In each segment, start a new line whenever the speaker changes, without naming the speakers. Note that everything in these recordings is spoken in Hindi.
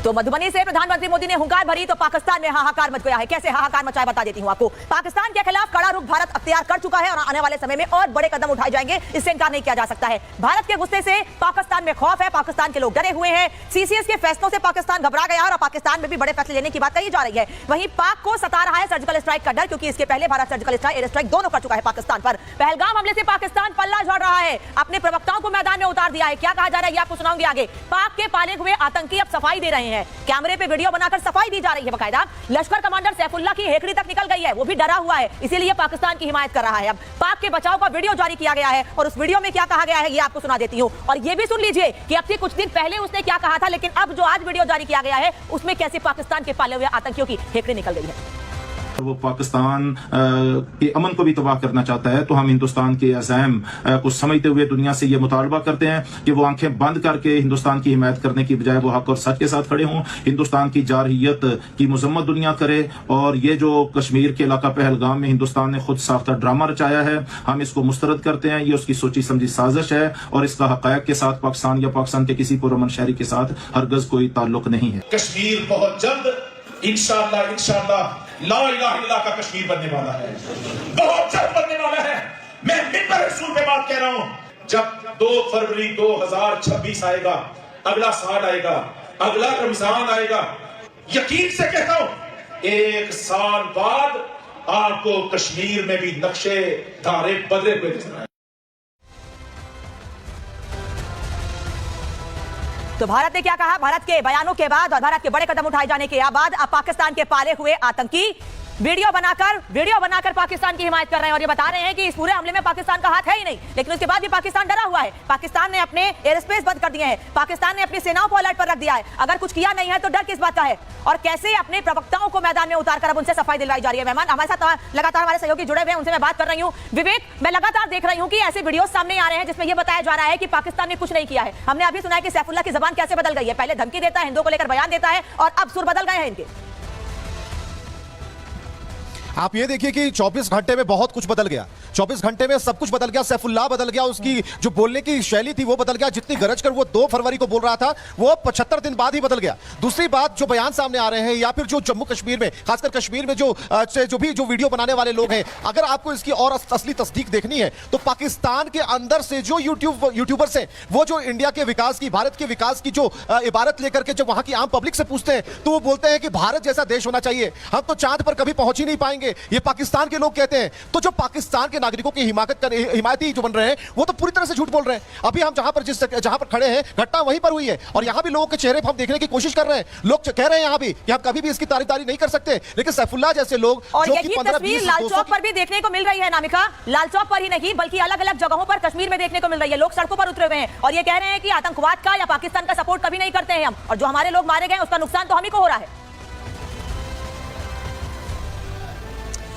तो मधुबनी से प्रधानमंत्री मोदी ने हुंकार भरी तो पाकिस्तान में हाहाकार मच गया है। कैसे हाहाकार मचाया बता देती हूं आपको। पाकिस्तान के खिलाफ कड़ा रुख भारत अख्तियार कर चुका है और आने वाले समय में और बड़े कदम उठाए जाएंगे, इससे इनकार नहीं किया जा सकता है। भारत के गुस्से से पाकिस्तान में खौफ है, पाकिस्तान के लोग डरे हुए हैं। सीसीएस के फैसलों से पाकिस्तान घबरा गया और पाकिस्तान में भी बड़े फैसले लेने की बात कही जा रही है। वहीं पाक को सता रहा है सर्जिकल स्ट्राइक का डर, क्योंकि इसके पहले Bharat surgical strike, air strike दोनों कर चुका है पाकिस्तान पर। पहलगाम हमले से पाकिस्तान पल्ला झाड़ रहा है, अपने प्रवक्ताओं को मैदान में उतार दिया है। क्या कहा जा रहा है ये आपको सुनाऊंगी आगे। पाक के पाले हुए आतंकी अब सफाई दे रहे हैं, कैमरे पे वीडियो बनाकर सफाई दी जा रही है बकायदा। लश्कर कमांडर सैफुल्लाह की हेकड़ी तक निकल गई है, वो भी डरा हुआ है, इसीलिए पाकिस्तान की हिमायत कर रहा है। अब पाक के बचाव का वीडियो जारी किया गया है और उस वीडियो में क्या कहा गया है ये आपको सुना देती हूं। और ये भी सुन लीजिए कि अब से कुछ दिन पहले उसने क्या कहा था, लेकिन अब जो आज वीडियो जारी किया गया है उसमें कैसे पाकिस्तान के पाले हुए आतंकियों की हेकड़ी निकल गई है।
वो पाकिस्तान के अमन को भी तबाह करना चाहता है, तो हम हिंदुस्तान के अज़ैम को समझते हुए दुनिया से ये मुतालबा करते हैं कि वो आंखें बंद करके हिंदुस्तान की हिमायत करने की बजाय वो हक और सच के साथ खड़े हों, हिंदुस्तान की जारहियत की मजम्मत दुनिया करे। और ये जो कश्मीर के इलाका पहलगाम में हिंदुस्तान ने खुद साख्ता ड्रामा रचाया है, हम इसको मुस्तरद करते हैं। ये उसकी सोची समझी साजिश है और इसका हक़ायक़ के साथ पाकिस्तान या पाकिस्तान के किसी पुरअमन शहरी के साथ हरगज कोई ताल्लुक नहीं है।
कश्मीर बहुत जल्द इंशाअल्लाह ला इलाहा इल्लल्लाह का कश्मीर बनने वाला है, बहुत जल्द बनने वाला है। मैं मिंबर रसूल पे बात कह रहा हूं। जब 2 फरवरी 2026 आएगा, अगला साल आएगा, अगला रमजान आएगा, यकीन से कहता हूं 1 साल बाद आपको कश्मीर में भी नक्शे धारे बदले हुए नजर आएंगे।
तो भारत ने क्या कहा, भारत के बयानों के बाद और भारत के बड़े कदम उठाए जाने के बाद अब पाकिस्तान के पाले हुए आतंकी वीडियो बनाकर पाकिस्तान की हिमायत कर रहे हैं और ये बता रहे हैं कि इस पूरे हमले में पाकिस्तान का हाथ है ही नहीं। लेकिन उसके बाद भी पाकिस्तान डरा हुआ है, पाकिस्तान ने अपने एयर स्पेस बंद कर दिए हैं, पाकिस्तान ने अपनी सेनाओं को अलर्ट पर रख दिया है। अगर कुछ किया नहीं है तो डर किस बात का है, और कैसे अपने प्रवक्ताओं को मैदान में उतारकर अब उनसे सफाई दिलवाई जा रही है। मेहमान हमारे साथ लगातार हमारे सहयोगी जुड़े हुए हैं, उनसे मैं बात कर रही हूँ। विवेक, मैं लगातार देख रही हूँ कि ऐसे वीडियो सामने आ रहे हैं जिसमें यह बताया जा रहा है कि पाकिस्तान ने कुछ नहीं किया है। हमने अभी सुना है कि सैफुल्लाह की जबान कैसे बदल गई है, पहले धमकी देता है, हिंदुओं को लेकर बयान देता है और अब सुर बदल गए हैं इनके।
आप ये देखिए कि 24 घंटे में बहुत कुछ बदल गया, 24 घंटे में सब कुछ बदल गया। सैफुल्लाह बदल गया, उसकी जो बोलने की शैली थी वो बदल गया। जितनी गरज कर वो 2 फरवरी को बोल रहा था वो 75 दिन बाद ही बदल गया। दूसरी बात, जो बयान सामने आ रहे हैं या फिर जो जम्मू कश्मीर में, खासकर कश्मीर में जो वीडियो बनाने वाले लोग हैं, अगर आपको इसकी और असली तस्दीक देखनी है तो पाकिस्तान के अंदर से जो यूट्यूबर्स हैं, वो जो इंडिया के विकास की, भारत के विकास की जो इबारत लेकर के जब वहां की आम पब्लिक से पूछते हैं तो वो बोलते हैं कि भारत जैसा देश होना चाहिए, हम तो चांद पर कभी पहुंच ही नहीं पाएंगे, ये पाकिस्तान के लोग कहते हैं। तो जो पाकिस्तान के नागरिकों की हिमायती जो बन रहे हैं वो तो पूरी तरह से झूठ बोल रहे हैं। अभी हम जहां पर खड़े हैं, घटना वहीं पर हुई है और यहां भी लोगों के चेहरे पर हम देखने की कोशिश कर रहे हैं। लोग कह रहे हैं यहां भी कि हम कभी भी इसकी तारीदारी नहीं कर सकते, लेकिन सैफुल्लाह जैसे लोग
और यही तस्वीर लाल चौक पर भी देखने को मिल रही है। नामिका, लाल चौक पर ही नहीं बल्कि अलग अलग जगहों पर कश्मीर में देखने को मिल रही है। लोग सड़कों पर उतरे हुए हैं और ये कह रहे हैं कि आतंकवाद का या पाकिस्तान का सपोर्ट कभी नहीं करते हैं हम, और जो हमारे लोग मारे गए उसका नुकसान तो हम ही को हो रहा है।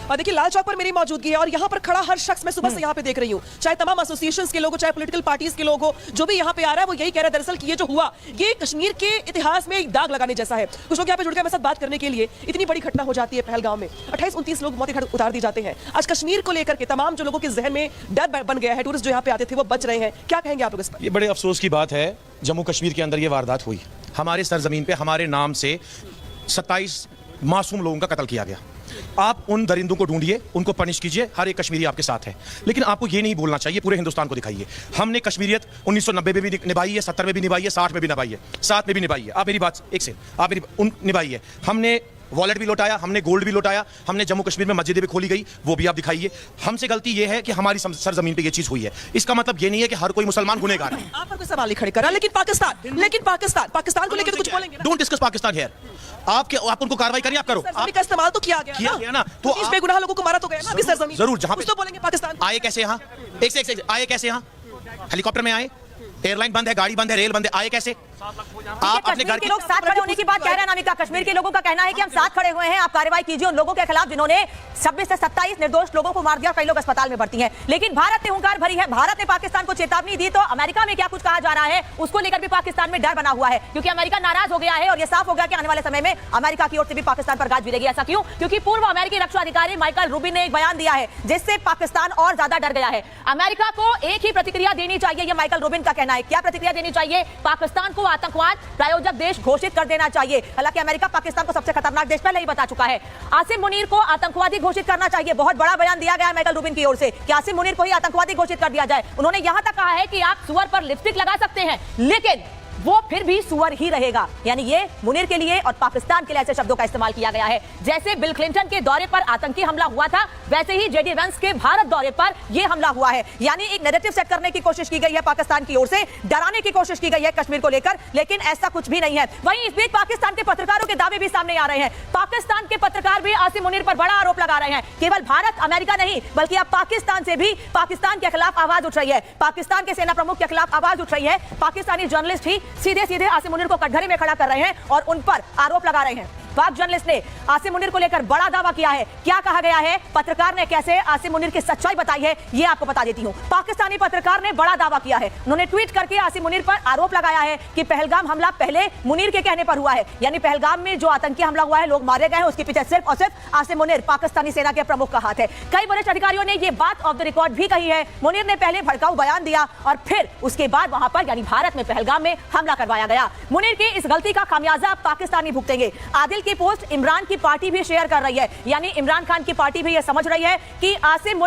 और देखिए लाल चौक पर मेरी मौजूदगी है और यहाँ पर खड़ा हर शख्स मैं सुबह से यहाँ पे देख रही हूँ, चाहे तमाम एसोसिएशंस के लोग हो, चाहे पॉलिटिकल पार्टीज के लोग हो, जो भी यहाँ पे आ रहा है वो यही कह रहा है दरअसल कि ये जो हुआ ये कश्मीर के इतिहास में एक दाग लगाने जैसा है। कुछ लोग यहाँ पे जुड़ गए मेरे साथ बात करने के लिए। इतनी बड़ी घटना हो जाती है पहलगाम में, 28-29 लोग मौत के घाट उतार दिए जाते हैं। आज कश्मीर को लेकर के तमाम जो लोगों के जहन में डर बन गया है, टूरिस्ट जो यहाँ पे आते थे वो बच रहे हैं, क्या कहेंगे आप लोग इस पर?
ये बड़े अफसोस की बात है, जम्मू कश्मीर के अंदर ये वारदात हुई, हमारे सरजमीन पे हमारे नाम से 27 मासूम लोगों का कत्ल किया गया। आप उन दरिंदों को ढूंढिए, उनको पनिश कीजिए, हर एक कश्मीरी आपके साथ है, लेकिन आपको ये नहीं बोलना चाहिए, पूरे हिंदुस्तान को दिखाइए हमने कश्मीरियत 1990 में भी निभाई है, 70 में भी निभाई है, 60 में भी निभाई है, 7 में भी निभाई है। आप मेरी बात एक से आप मेरी निभाई है। हमने वॉलेट भी लौटाया, हमने गोल्ड भी लौटाया, हमने जम्मू कश्मीर में मस्जिदें भी खोली गई, वो भी आप दिखाइए। हमसे गलती ये है कि हमारी सरजमीन पे ये चीज हुई है। इसका मतलब ये नहीं है कि हर कोई मुसलमान गुनहगार है।
आप पर कोई सवाल नहीं खड़े करा, लेकिन पाकिस्तान को लेकर तो कुछ बोलेंगे ना?
Don't discuss Pakistan here. आप उनको कार्रवाई करिए, आप करो।
आपका इस्तेमाल तो किया गया ना, तो इस बेगुनाह लोगों को मारा तो गया ना अभी सरजमीन।
जरूर, जहां
तो बोलेंगे पाकिस्तान
आए कैसे, यहाँ एक से आए कैसे, यहाँ हेलीकॉप्टर में आए, एयरलाइन बंद है, गाड़ी बंद है, रेल बंद है, आए कैसे?
आप अपने घर के लोग साथ खड़े होने की बात कह रहे हैं। नामिका, कश्मीर के लोगों का कहना है कि हम साथ खड़े हुए हैं, आप कार्रवाई कीजिए उन लोगों के खिलाफ जिन्होंने 26 से 27 निर्दोष लोगों को मार दिया, कई लोग अस्पताल में भर्ती हैं। लेकिन भारत ने हुंकार भरी है, भारत ने पाकिस्तान को चेतावनी दी, तो अमेरिका में क्या कुछ कहा जा रहा है उसको लेकर भी पाकिस्तान में डर बना हुआ है, क्योंकि अमेरिका नाराज हो गया है और यह साफ हो गया कि आने वाले समय में अमेरिका की ओर से भी पाकिस्तान पर गाज भिड़ेगी। ऐसा क्यों? क्योंकि पूर्व अमेरिकी रक्षा अधिकारी माइकल रूबिन ने एक बयान दिया है जिससे पाकिस्तान और ज्यादा डर गया है। अमेरिका को एक ही प्रतिक्रिया देनी चाहिए, यह माइकल रूबिन का कहना है। क्या प्रतिक्रिया देनी चाहिए? पाकिस्तान को आतंकवाद प्रायोजक देश घोषित कर देना चाहिए। हालांकि अमेरिका पाकिस्तान को सबसे खतरनाक देश पहले ही बता चुका है। आसिम मुनीर को आतंकवादी घोषित करना चाहिए। बहुत बड़ा बयान दिया गया है माइकल रूबिन की ओर से कि आसिम मुनीर को ही आतंकवादी घोषित कर दिया जाए। उन्होंने यहां तक कहा है कि आप सुअर पर लिपस्टिक लगा सकते हैं, लेकिन वो फिर भी सुअर ही रहेगा। यानी ये मुनीर के लिए और पाकिस्तान के लिए ऐसे शब्दों का इस्तेमाल किया गया है। जैसे बिल क्लिंटन के दौरे पर आतंकी हमला हुआ था, वैसे ही जेडी वेंस के भारत दौरे पर यह हमला हुआ है। यानी एक नैरेटिव सेट करने की कोशिश की गई है पाकिस्तान की ओर से, डराने की कोशिश की गई है कश्मीर को लेकर, लेकिन ऐसा कुछ भी नहीं है। वहीं इस बीच पाकिस्तान के पत्रकारों के दावे भी सामने आ रहे हैं। पाकिस्तान के पत्रकार भी आसिम मुनीर पर बड़ा आरोप लगा रहे हैं। केवल भारत अमेरिका नहीं, बल्कि अब पाकिस्तान से भी पाकिस्तान के खिलाफ आवाज उठ रही है। पाकिस्तान के सेना प्रमुख के खिलाफ आवाज उठ रही है। पाकिस्तानी जर्नलिस्ट ही सीधे सीधे आसिम मुनीर को कटघरे में खड़ा कर रहे हैं और उन पर आरोप लगा रहे हैं। पाक जर्नलिस्ट ने आसिम मुनीर को लेकर बड़ा दावा किया है। क्या कहा गया है, पत्रकार ने कैसे आसिम मुनीर की सच्चाई बताई है, ये आपको बता देती हूं। पाकिस्तानी पत्रकार ने बड़ा दावा किया है। उन्होंने ट्वीट करके आसिम मुनीर पर आरोप लगाया है कि पहलगाम हमला पहले मुनीर के कहने पर हुआ है। यानी पहलगाम में जो आतंकी हमला हुआ है, लोग मारे गए हैं, उसके पीछे सिर्फ और सिर्फ आसिम मुनीर, पाकिस्तानी सेना के प्रमुख का हाथ है। कई वरिष्ठ अधिकारियों ने यह बात ऑफ द रिकॉर्ड भी कही है। मुनीर ने पहले भड़काऊ बयान दिया और फिर उसके बाद वहां पर यानी भारत में पहलगाम में हमला करवाया गया। मुनीर की इस गलती का खामियाजा पाकिस्तानी भुगतेंगे। आदिल की पोस्ट इमरान की पार्टी भी शेयर कर रही है। यानी इमरान खान की पार्टी भी यह समझ रही है कि आसिम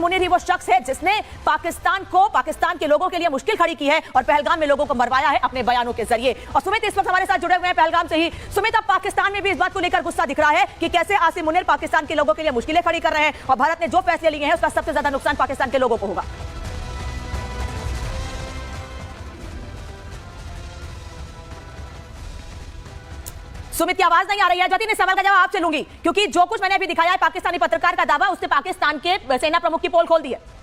मुनीर ही वो शख्स है जिसने पाकिस्तान के लोगों के लिए मुश्किल खड़ी की है और पहलगाम में लोगों को मरवाया है अपने बयानों के जरिए। और सुमित इस वक्त हमारे साथ जुड़े हुए हैं पहलगाम से ही। सुमित, अब पाकिस्तान में भी इस बात को लेकर गुस्सा दिख रहा है कि कैसे आसिम मुनीर पाकिस्तान के लोगों के लिए मुश्किलें खड़ी कर रहे हैं और भारत ने जो फैसले लिए हैं उसका सबसे ज्यादा नुकसान पाकिस्तान के लोगों को होगा। सुमित की आवाज नहीं आ रही है। जतिन, इस सवाल का जवाब आपसे लूंगी, क्योंकि जो कुछ मैंने अभी दिखाया है पाकिस्तानी पत्रकार का दावा, उसने पाकिस्तान के सेना प्रमुख की पोल खोल दी है।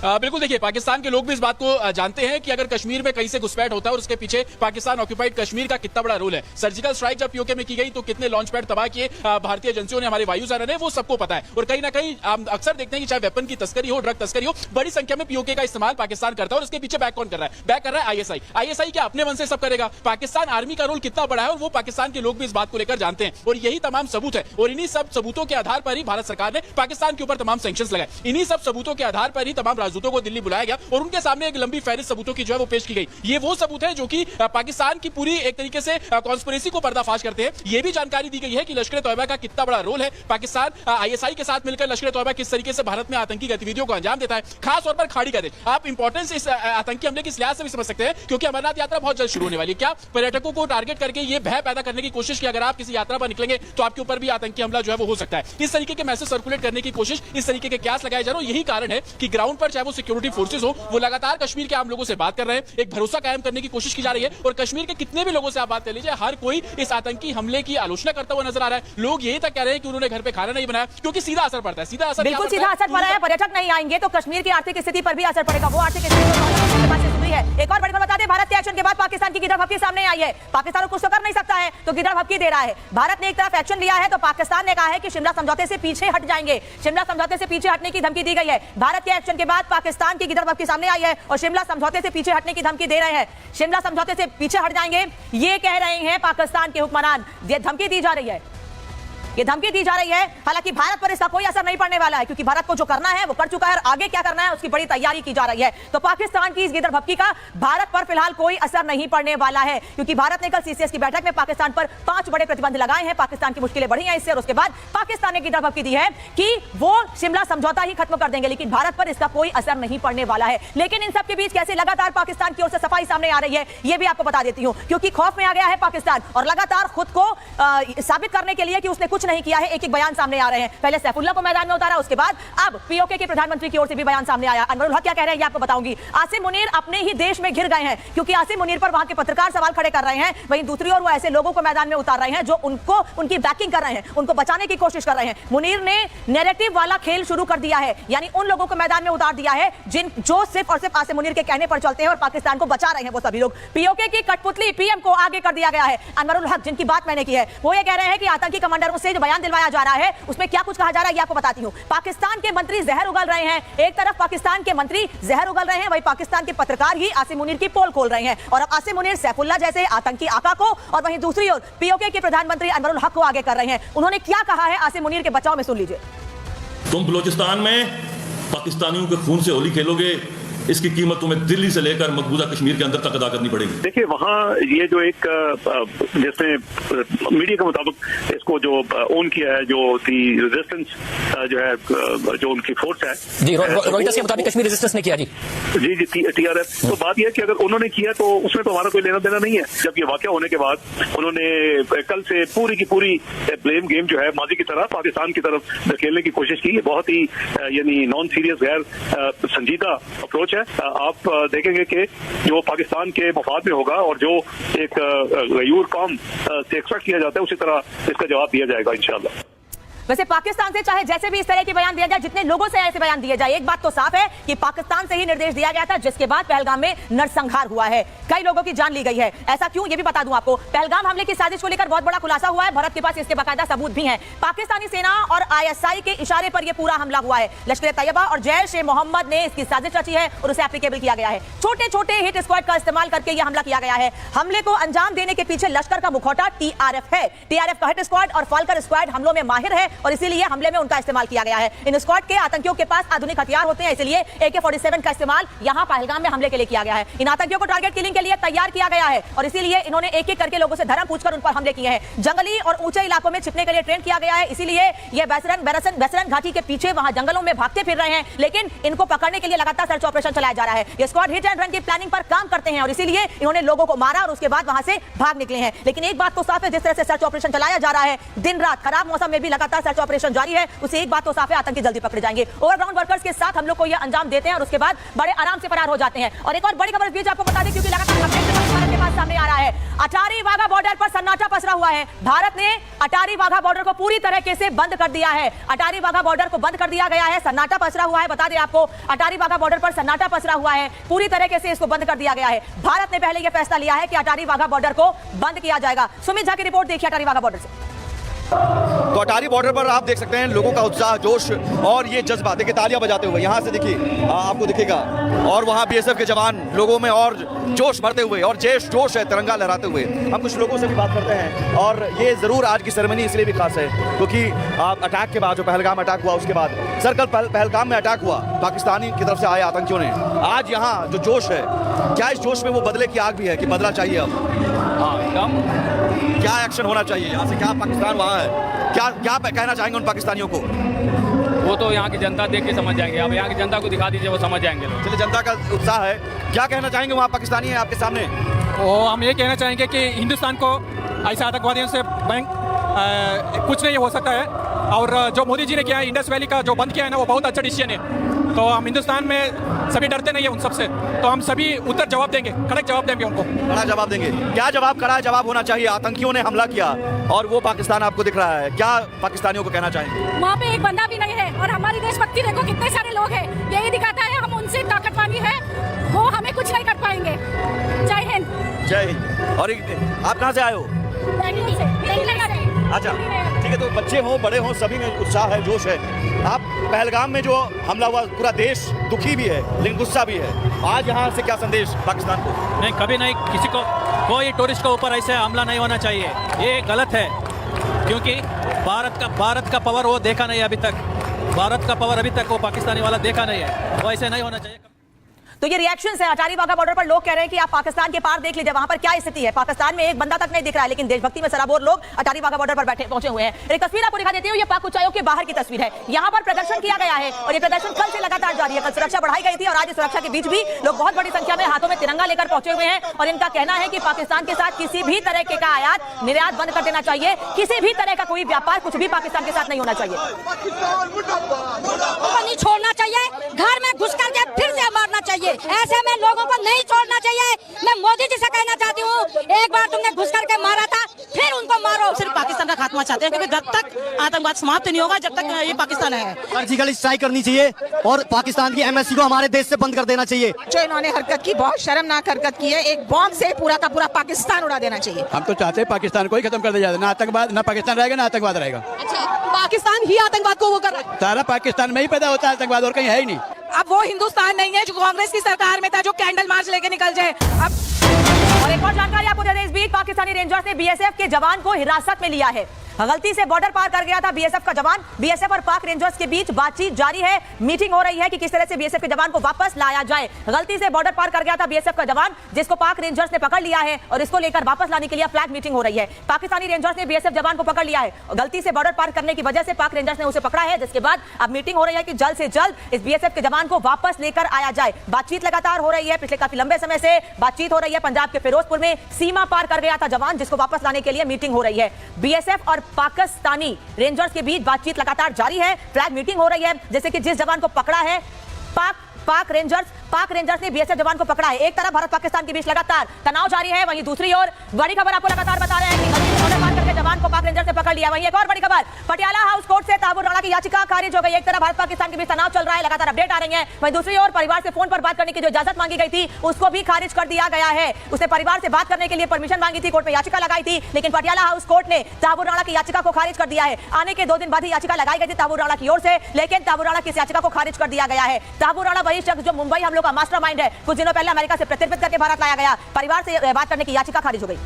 बिल्कुल, देखिए, पाकिस्तान के लोग भी इस बात को जानते हैं कि अगर कश्मीर में कहीं से घुसपैठ होता है और उसके पीछे पाकिस्तान ऑक्यूपाइड कश्मीर का कितना बड़ा रोल है। सर्जिकल स्ट्राइक जब पीओके में की गई तो कितने लॉन्च पैड तबाह किए भारतीय एजेंसियों ने, हमारे वायुसेना ने, वो सबको पता है। और कहीं ना कहीं हम अक्सर देखते हैं कि चाहे वेपन की तस्करी हो, ड्रग तस्करी हो, बड़ी संख्या में पीओके का इस्तेमाल पाकिस्तान करता है। और उसके पीछे बैक कौन कर रहा है? बैक कर रहा है आईएसआई। आईएसआई क्या अपने मन से सब करेगा? पाकिस्तान आर्मी का रोल कितना बड़ा है और वो पाकिस्तान के लोग भी इस बात को लेकर जानते हैं। और यही तमाम सबूत है और इन्हीं सब सबूतों के आधार पर ही भारत सरकार ने पाकिस्तान के ऊपर तमाम सैंक्शंस लगाए। इन्हीं सब सबूतों के आधार पर ही तमाम राजदूतों को दिल्ली बुलाया और उनके सामने एक लंबी फहरिस्त सबूतों की जो है वो पेश की गई। ये वो सबूत है जो कि पाकिस्तान की पूरी एक तरीके से कॉन्स्पिरेसी को पर्दाफाश करते हैं। ये भी जानकारी दी गई है कि लश्कर तौयबा का कितना बड़ा रोल है। पाकिस्तान आईएसआई के साथ मिलकर लश्कर तौयबा किस तरीके से भारत में आतंकी गतिविधियों को अंजाम देता है, खास तौर पर खाड़ी का देश। आप इंपॉर्टेंस इस आतंकी हमले की लिहाज से भी समझ सकते हैं, क्योंकि अमरनाथ यात्रा बहुत जल्द शुरू होने वाली है। क्या पर्यटकों को टारगेट करके ये भय पैदा करने की कोशिश की अगर आप किसी यात्रा पर निकलेंगे तो आपके ऊपर भी आतंकी हमला जो है वो हो सकता है। इस तरीके के मैसेज सर्कुलेट करने की कोशिश, इस तरीके के क्यास लगाए जा रहे हैं। यही कारण है कि ग्राउंड पर चाहे वो सिक्योरिटी फोर्सेज हो, वो लगातार कश्मीर के आम लोगों से बात कर रहे हैं, एक भरोसा कायम करने की कोशिश की जा रही है। और कश्मीर के कितने भी लोगों से आप बात कर लीजिए, हर कोई इस आतंकी हमले की आलोचना करता हुआ नजर आ रहा है। लोग यही तक कह रहे हैं कि उन्होंने घर पे खाना नहीं बनाया, क्योंकि सीधा असर पड़ता है। सीधा असर,
बिल्कुल सीधा असर पड़ा है। पर्यटक नहीं आएंगे तो कश्मीर की आर्थिक स्थिति पर भी असर पड़ेगा। वो आर्थिक स्थिति है। एक और बड़ी खबर बता दें, भारत के एक्शन के बाद पाकिस्तान की गिरफ्तारी सामने आई है। पाकिस्तान कुछ तो कर नहीं सकता है तो गिरफ्तारी दे रहा है। भारत ने एक तरफ एक्शन लिया है तो पाकिस्तान ने कहा है कि शिमला समझौते से पीछे हट जाएंगे। शिमला समझौते से पीछे हटने की धमकी दी गई है। भारत के एक्शन के बाद पाकिस्तान की गिरफ्तारी सामने आई है और शिमला समझौते से पीछे हटने की धमकी दे रहे हैं। शिमला समझौते से पीछे हट जाएंगे, ये कह रहे हैं पाकिस्तान के हुक्मरान। ये धमकी दी जा रही है, ये धमकी दी जा रही है। हालांकि भारत पर इसका कोई असर नहीं पड़ने वाला है, क्योंकि भारत को जो करना है वो कर चुका है और आगे क्या करना है उसकी बड़ी तैयारी की जा रही है। तो पाकिस्तान की इस गिरफ्तारी का भारत पर फिलहाल कोई असर नहीं पड़ने वाला है, क्योंकि भारत ने कल सीसीएस की बैठक में पाकिस्तान पर 5 बड़े प्रतिबंध लगाए हैं। पाकिस्तान की मुश्किलें बढ़ी हैं इससे, और उसके बाद पाकिस्तान ने गिरफ्तारी दी है कि वो शिमला समझौता ही खत्म कर देंगे, लेकिन भारत पर इसका कोई असर नहीं पड़ने वाला है। लेकिन इन सबके बीच कैसे लगातार पाकिस्तान की ओर से सफाई सामने आ रही है, यह भी आपको बता देती हूं, क्योंकि खौफ में आ गया है पाकिस्तान और लगातार खुद को साबित करने के लिए कि उसने कुछ नहीं किया है एक बयान सामने आ रहे हैं। पहले सैफुल्लाह को मैदान में उतारा, उसके बाद अब पीओके के प्रधानमंत्री की ओर से भी बयान सामने आया। अनवरुल हक क्या कह रहे हैं ये आपको बताऊंगी। आसिम मुनीर अपने ही देश में घिर गए हैं, क्योंकि आसिम मुनीर पर वहां के पत्रकार सवाल खड़े कर रहे हैं, वहीं दूसरी ओर वो ऐसे लोगों को मैदान में उतार रहे हैं जो उनकी बैकिंग कर रहे हैं, उनको बचाने की कोशिश कर रहे हैं। मुनीर ने नैरेटिव वाला खेल शुरू कर दिया है, यानी उन लोगों को मैदान में उतार दिया है जो सिर्फ और सिर्फ आसिम मुनीर के कहने पर चलते हैं और पाकिस्तान को बचा रहे हैं। वो सभी लोग पीओके की कठपुतली पीएम को आगे कर दिया गया है। अनवरुल हक जिनकी बात मैंने की है वो ये कह रहे हैं कि आतंकी कमांडरों से जो बयान दिलवाया जा रहा है उसमें क्या कुछ कहा जा रहा है ये आपको बताती हूं। पाकिस्तान के मंत्री जहर उगल रहे हैं, एक तरफ पाकिस्तान के मंत्री जहर उगल रहे हैं, वहीं पाकिस्तान के पत्रकार ही आसिम मुनीर की पोल खोल रहे हैं। और अब आसिम मुनीर सैफुल्लाह जैसे आतंकी आका को और वहीं दूसरी ओर पीओके के प्रधानमंत्री अनवरुल हक को आगे कर रहे हैं। उन्होंने क्या कहा है आसिम मुनीर के बचाव में, सुन लीजिए।
तुम बलूचिस्तान में पाकिस्तानियों के खून से होली खेलोगे, इसकी कीमत तुम्हें दिल्ली से लेकर मकबूजा कश्मीर के अंदर तक अदा करनी पड़ेगी।
देखिए वहाँ ये जो एक जिसने मीडिया के मुताबिक इसको जो ओन किया है, जो दी रेजिस्टेंस जो है, जो उनकी फोर्स है
जी, रॉयटर्स के मुताबिक कश्मीर रेजिस्टेंस ने किया जी
TRF। तो बात यह है कि अगर उन्होंने किया तो उसमें तो हमारा कोई लेना देना नहीं है। जब ये वाकया होने के बाद उन्होंने कल से पूरी की पूरी ब्लेम गेम जो है माजी की तरह पाकिस्तान की तरफ धकेलने की कोशिश की। ये बहुत ही यानी नॉन सीरियस गैर संजीदा अप्रोच है। आप देखेंगे कि जो पाकिस्तान के मफाद में होगा और जो एक गयूर कौम से एक्सपेक्ट किया जाता है उसी तरह इसका जवाब दिया जाएगा इंशाल्लाह।
वैसे पाकिस्तान से चाहे जैसे भी इस तरह के बयान दिया जाए, जितने लोगों से ऐसे बयान दिए जाए, एक बात तो साफ है कि पाकिस्तान से ही निर्देश दिया गया था, जिसके बाद पहलगाम में नरसंहार हुआ है, कई लोगों की जान ली गई है। ऐसा क्यों, ये भी बता दूं आपको। पहलगाम हमले की साजिश को लेकर बहुत बड़ा खुलासा हुआ है, भारत के पास इसके बाकायदा सबूत भी हैं। पाकिस्तानी सेना और ISI के इशारे पर यह पूरा हमला हुआ है। लश्कर तैयबा और जैश ए मोहम्मद ने इसकी साजिश रची है और उसे एप्लीकेबल किया गया है। छोटे छोटे हिट स्क्वाड का इस्तेमाल करके यह हमला किया गया है। हमले को अंजाम देने के पीछे लश्कर का मुखौटा TRF है। TRF का हिट स्क्वाड और फाल्कन स्क्वाड हमलों में माहिर है और इसीलिए हमले में उनका इस्तेमाल किया गया है। इन स्क्वाड के आतंकियों के पास आधुनिक हथियार होते हैं, इसलिए AK-47 का इस्तेमाल यहां पहलगाम में हमले के लिए किया गया है। इन आतंकियों को टारगेट किलिंग के लिए तैयार किया गया है और इसीलिए इन्होंने एक एक करके लोगों से धर्म पूछकर उन पर हमले किए हैं। जंगली और ऊंचे इलाकों में छिपने के लिए ट्रेन किया गया है, इसीलिए ये बैसरन घाटी के पीछे वहां जंगलों में भागते फिर रहे हैं, लेकिन इनको पकड़ने के लिए लगातार सर्च ऑपरेशन चलाया जा रहा है। ये स्क्वाड हिट एंड रन की प्लानिंग पर काम करते हैं और इसीलिए इन्होंने लोगों को मारा और उसके बाद वहां से भाग निकले हैं। लेकिन एक बात तो साफ है, जिस तरह से सर्च ऑपरेशन चलाया जा रहा है, दिन रात खराब मौसम में भी लगातार सर्च ऑपरेशन जारी है, उसे एक बात तो साफ है, आतंकी जल्दी पकड़े जाएंगे। ओवरग्राउंड वर्कर्स के साथ हम लोग को यह अंजाम देते हैं और उसके बाद बड़े आराम से फरार हो जाते हैं। और एक और बड़ी खबर इस बीच आपको बता दें, क्योंकि लगातार अपडेट भारत के पास सामने आ रहा है। अटारी वाघा बॉर्डर पर सन्नाटा पसरा हुआ है। भारत ने अटारी वाघा बॉर्डर को पूरी तरीके से बंद कर दिया है। अटारी वाघा बॉर्डर को बंद कर दिया गया है, सन्नाटा पसरा हुआ है। बता दें आपको, अटारी वाघा बॉर्डर पर सन्नाटा पसरा हुआ है, पूरी तरीके से इसको बंद कर दिया गया है। भारत ने पहले यह फैसला लिया है कि अटारी वाघा बॉर्डर को बंद किया जाएगा। सुमित झा की रिपोर्ट देखिए अटारी वाघा बॉर्डर से।
तो अटारी बॉर्डर पर आप देख सकते हैं लोगों का उत्साह, जोश और ये जज्बा। देखिए तालियां बजाते हुए यहाँ से देखिए आपको दिखेगा, और वहाँ BSF के जवान लोगों में और जोश भरते हुए, और जोश है तिरंगा लहराते हुए। हम कुछ लोगों से भी बात करते हैं और ये ज़रूर आज की सेरेमनी इसलिए भी खास है क्योंकि अटैक के बाद, जो पहलगाम अटैक हुआ उसके बाद, सर कल पहलगाम में अटैक हुआ पाकिस्तानी की तरफ से आए आतंकियों ने। आज यहाँ जो जोश है, क्या इस जोश में वो बदले की आग भी है कि बदला चाहिए अब? हाँ, क्या एक्शन होना चाहिए यहाँ से? क्या पाकिस्तान वहाँ है, क्या कहना चाहेंगे उन पाकिस्तानियों को?
वो तो यहाँ की जनता देख के समझ जाएंगे। अब यहाँ की जनता को दिखा दीजिए, वो समझ जाएंगे।
चलिए, जनता का उत्साह है, क्या कहना चाहेंगे वहाँ पाकिस्तानी है आपके सामने?
हम ये कहना चाहेंगे कि हिंदुस्तान को ऐसे आतंकवादियों से कुछ नहीं हो सकता है। और जो मोदी जी ने किया है, इंडस वैली का जो बंद किया है ना, वो बहुत अच्छा डिसीजन है। तो हम हिंदुस्तान में सभी डरते नहीं है उन सबसे, तो हम सभी उत्तर जवाब देंगे, कड़क जवाब देंगे उनको।
कड़ा जवाब देंगे। क्या जवाब? कड़ा जवाब होना चाहिए। आतंकियों ने हमला किया और वो पाकिस्तान आपको दिख रहा है, क्या पाकिस्तानियों को कहना चाहेंगे?
वहाँ पे एक बंदा भी नहीं है और हमारी देशभक्ति देखो, कितने सारे लोग हैं। यही दिखाता है हम उनसे ताकतवानी है, वो हमें कुछ नहीं कर पाएंगे। जय हिंद। जय हिंद। और आप कहाँ से आए हो? अच्छा, ठीक है। तो बच्चे हो, बड़े हो, सभी में उत्साह है, जोश है। आप पहलगाम में जो हमला हुआ, पूरा देश दुखी भी है लेकिन गुस्सा भी है। आज यहाँ से क्या संदेश पाकिस्तान को?
नहीं, कभी नहीं, किसी को, कोई टूरिस्ट के ऊपर ऐसे हमला नहीं होना चाहिए। ये गलत है क्योंकि भारत का पावर वो देखा नहीं अभी तक। भारत का पावर अभी तक वो पाकिस्तानी वाला देखा नहीं है, वो ऐसे नहीं होना चाहिए।
तो ये रिएक्शंस है अटारी वाघा बॉर्डर पर। लोग कह रहे हैं कि आप पाकिस्तान के पार देख लीजिए, वहां पर क्या स्थिति है। पाकिस्तान में एक बंदा तक नहीं दिख रहा है, लेकिन देशभक्ति में सराबोर लोग अटारी वाघा बॉर्डर पर पहुंचे हुए हैं। एक तस्वीर आपको दिखा देती हूँ, ये पाक उच्चायोग के बाहर की तस्वीर है। यहाँ पर प्रदर्शन किया गया है और ये प्रदर्शन कल से लगातार जारी है। कल सुरक्षा बढ़ाई गई थी और आज सुरक्षा के बीच भी लोग बहुत बड़ी संख्या में हाथों में तिरंगा लेकर पहुंचे हुए हैं और इनका कहना है कि पाकिस्तान के साथ किसी भी तरह का आयात निर्यात बंद कर देना चाहिए। किसी भी तरह का कोई व्यापार, कुछ भी पाकिस्तान के साथ नहीं होना चाहिए।
नहीं छोड़ना चाहिए, घर में घुस करके फिर से मारना चाहिए। ऐसे में लोगों को नहीं छोड़ना चाहिए। मैं मोदी जी से कहना चाहती हूँ, एक बार तुमने घुस करके मारा था, फिर उनको मारो।
सिर्फ पाकिस्तान का खात्मा चाहते हैं, क्योंकि जब तक आतंकवाद समाप्त नहीं होगा, जब तक ये पाकिस्तान है।
सर्जिकल स्ट्राइक करनी चाहिए और पाकिस्तान की MSC को हमारे देश से बंद कर देना चाहिए।
जो इन्होंने हरकत की, बहुत शर्मनाक हरकत की है। एक बॉम्ब से पूरा का पूरा पाकिस्तान उड़ा देना चाहिए।
हम तो चाहते हैं पाकिस्तान को ही खत्म कर दिया जाए। ना आतंकवाद, ना पाकिस्तान रहेगा, ना आतंकवाद रहेगा।
अच्छा, पाकिस्तान ही आतंकवाद को वो कर रहा है।
सारा पाकिस्तान में ही पैदा होता है आतंकवाद, और कहीं है ही नहीं।
अब वो हिंदुस्तान नहीं है जो कांग्रेस की सरकार में था, जो कैंडल मार्च लेके निकल जाए। अब
और एक और जानकारी आपको दे दें, इस बीच पाकिस्तानी रेंजर्स ने BSF के जवान को हिरासत में लिया है। गलती से बॉर्डर पार कर गया था बीएसएफ का जवान। बीएसएफ और पाक रेंजर्स के बीच बातचीत जारी है, मीटिंग हो रही है कि किस तरह से बीएसएफ के जवान को वापस लाया जाए। गलती से बॉर्डर पार कर गया था बीएसएफ का जवान, जिसको पाक रेंजर्स ने पकड़ लिया है और इसको लेकर वापस लाने के लिए फ्लैग मीटिंग हो रही है। पाकिस्तानी रेंजर्स ने बीएसएफ जवान को पकड़ लिया है और गलती से बॉर्डर पार करने की वजह से पाक रेंजर्स ने उसे पकड़ा है, जिसके बाद अब मीटिंग हो रही है कि जल्द से जल्द इस बीएसएफ के जवान को वापस लेकर आया जाए। बातचीत लगातार हो रही है, पिछले काफी लंबे समय से बातचीत हो रही है। पंजाब के फिरोजपुर में सीमा पार कर गया था जवान, जिसको वापस लाने के लिए मीटिंग हो रही है। बीएसएफ और पाकिस्तानी रेंजर्स के बीच बातचीत लगातार जारी है, फ्लैग मीटिंग हो रही है। जैसे कि जिस जवान को पकड़ा है पाक रेंजर्स ने बीएसएफ जवान को पकड़ा है। एक तरफ भारत पाकिस्तान के बीच लगातार तनाव जारी है, वहीं दूसरी ओर बड़ी खबर आपको लगातार बता रहे हैं कि गलती से बॉर्डर पार करके जवान को पाक रेंजर्स ने पकड़ लिया। वहीं एक और बड़ी खबर, पटियाला हाउस कोर्ट से ताबूर राणा की याचिका खारिज हो गई। एक तरफ भारत पाकिस्तान के बीच तनाव चल रहा है, लगातार अपडेट आ रही है, वहीं दूसरी ओर परिवार से फोन पर बात करने की जो इजाजत मांगी गई थी उसको भी खारिज कर दिया गया है। उसने परिवार से बात करने के लिए परमिशन मांगी थी, कोर्ट में याचिका लगाई थी, लेकिन पटियाला हाउस कोर्ट ने ताबूर राणा की याचिका को खारिज कर दिया है। आने के 2 दिन बाद ही याचिका लगाई गई थी ताबूर राणा की ओर से, लेकिन ताबूर राणा की इस याचिका को खारिज कर दिया गया है। ताबूर राणा वही शख्स जो मुंबई हमलों का मास्टरमाइंड है, कुछ दिनों पहले अमेरिका से प्रत्यर्पित करके भारत लाया गया। परिवार से बात करने की याचिका खारिज हो गई।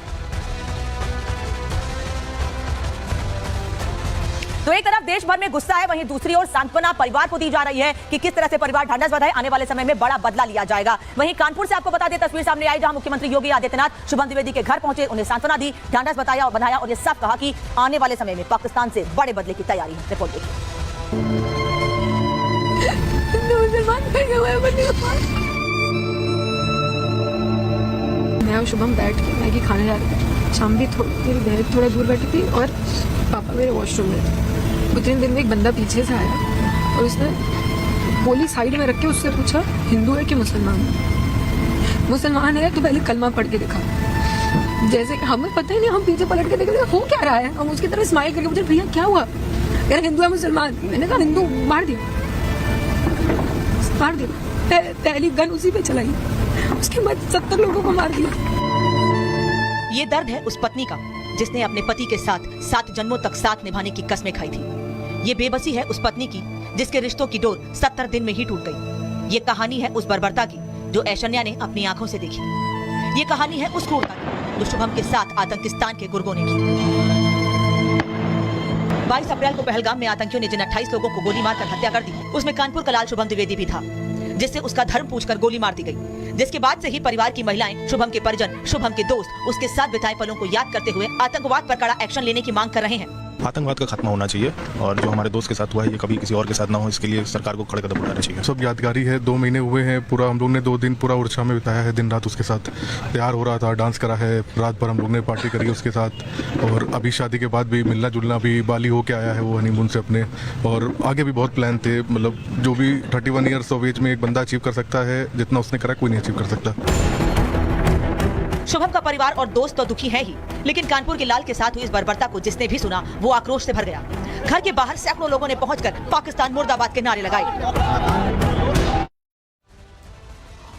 तो एक तरफ देश भर में गुस्सा है, वहीं दूसरी ओर सांत्वना परिवार को दी जा रही है कि किस तरह से परिवार ढांढस बंधा है, आने वाले समय में बड़ा बदला लिया जाएगा। वहीं कानपुर से आपको बता दें, तस्वीर सामने आई जहां मुख्यमंत्री योगी आदित्यनाथ शुभम द्विवेदी के घर पहुंचे, उन्हें सांत्वना दी, ढांढस बताया और बंधाया और ये साफ कहा कि आने वाले समय में पाकिस्तान से बड़े बदले की तैयारी है। रिपोर्ट देखिए।
मैं और शुभम बैठ के मैगी खाने जा रहे थे। शाम भी मेरी बहन थोड़ा दूर बैठी थी और पापा मेरे वॉशरूम में थे। उतने दिन में एक बंदा पीछे से आया और उसने गोली साइड में रख के उससे पूछा हिंदू है कि मुसलमान है। मुसलमान है तो पहले कलमा पढ़ के दिखा। जैसे हमें पता ही नहीं, हम पीछे पलट के देखे हो क्या रहा है, हम उसकी तरफ स्माइल करके पूछे भैया क्या हुआ, यार हिंदू है मुसलमान। मैंने कहा हिंदू, मार दिया। पहली गन उसी पे चलाई, उसके बाद 70 लोगों को मार दिया।
ये दर्द है उस पत्नी का जिसने अपने पति के साथ 7 जन्मों तक साथ निभाने की कस्में खाई थी। ये बेबसी है उस पत्नी की जिसके रिश्तों की डोर 70 दिन में ही टूट गई। ये कहानी है उस बर्बरता की जो ऐश्वर्या ने अपनी आंखों से देखी। ये कहानी है उस क्रूरता की जो शुभम के साथ आतंकिस्तान के गुर्गों ने की। 22 अप्रैल को पहलगाम में आतंकियों ने जिन 28 लोगों को गोली मारकर हत्या कर दी, उसमें कानपुर कलाल शुभम द्विवेदी भी था, जिससे उसका धर्म पूछकर गोली मार दी गई। जिसके बाद से ही परिवार की महिलाएं, शुभम के परिजन, शुभम के दोस्त उसके साथ बिताए पलों को याद करते हुए आतंकवाद पर कड़ा एक्शन लेने की मांग कर रहे हैं।
आतंकवाद का खात्मा होना चाहिए और जो हमारे दोस्त के साथ हुआ है ये कभी किसी और के साथ ना हो, इसके लिए सरकार को खड़े कदम उठाना चाहिए।
सब यादगारी है। 2 महीने हुए हैं, पूरा हम लोग ने 2 दिन पूरा उड़ीसा में बिताया है, दिन रात उसके साथ तैयार हो रहा था, डांस करा है, रात भर हम लोग ने पार्टी करी उसके साथ। और अभी शादी के बाद भी मिलना जुलना भी, बाली होके आया है वो हनीमून से अपने, और आगे भी बहुत प्लान थे। मतलब जो भी 31 ईयर्स ऑफ एज में एक बंदा अचीव कर सकता है जितना उसने करा कोई नहीं अचीव कर सकता।
शुभम का परिवार और दोस्त तो दुखी है ही, लेकिन कानपुर के लाल के साथ हुई इस बर्बरता को जिसने भी सुना वो आक्रोश से भर गया। घर के बाहर सैकड़ों लोगों ने पहुंचकर पाकिस्तान मुर्दाबाद के नारे लगाए।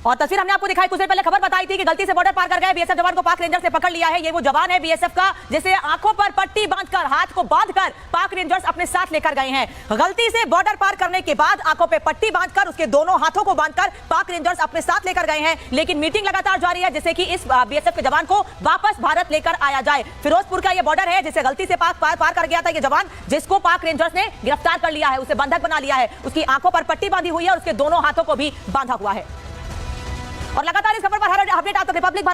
और तस्वीर हमने आपको दिखाई, कुछ देर पहले खबर बताई थी कि गलती से बॉर्डर पार कर गए बीएसएफ जवान को पाक रेंजर्स ने पकड़ लिया है। ये वो जवान है बीएसएफ का जिसे आंखों पर पट्टी बांधकर, हाथ को बांधकर पाक रेंजर्स अपने साथ लेकर गए हैं। गलती से बॉर्डर पार करने के बाद आंखों पे पट्टी बांधकर, उसके दोनों हाथों को बांधकर पाक रेंजर्स अपने साथ लेकर गए हैं। लेकिन मीटिंग लगातार जारी है जिससे कि इस बीएसएफ के जवान को वापस भारत लेकर आया जाए। फिरोजपुर का यह बॉर्डर है जिसे गलती से पार कर गया था ये जवान, जिसको पाक रेंजर्स ने गिरफ्तार कर लिया है, उसे बंधक बना लिया है। उसकी आंखों पर पट्टी बांधी हुई है और उसके दोनों हाथों को भी बांधा हुआ है। और लगातार इस खबर पर हर अपडेट आप तक रिपब्लिक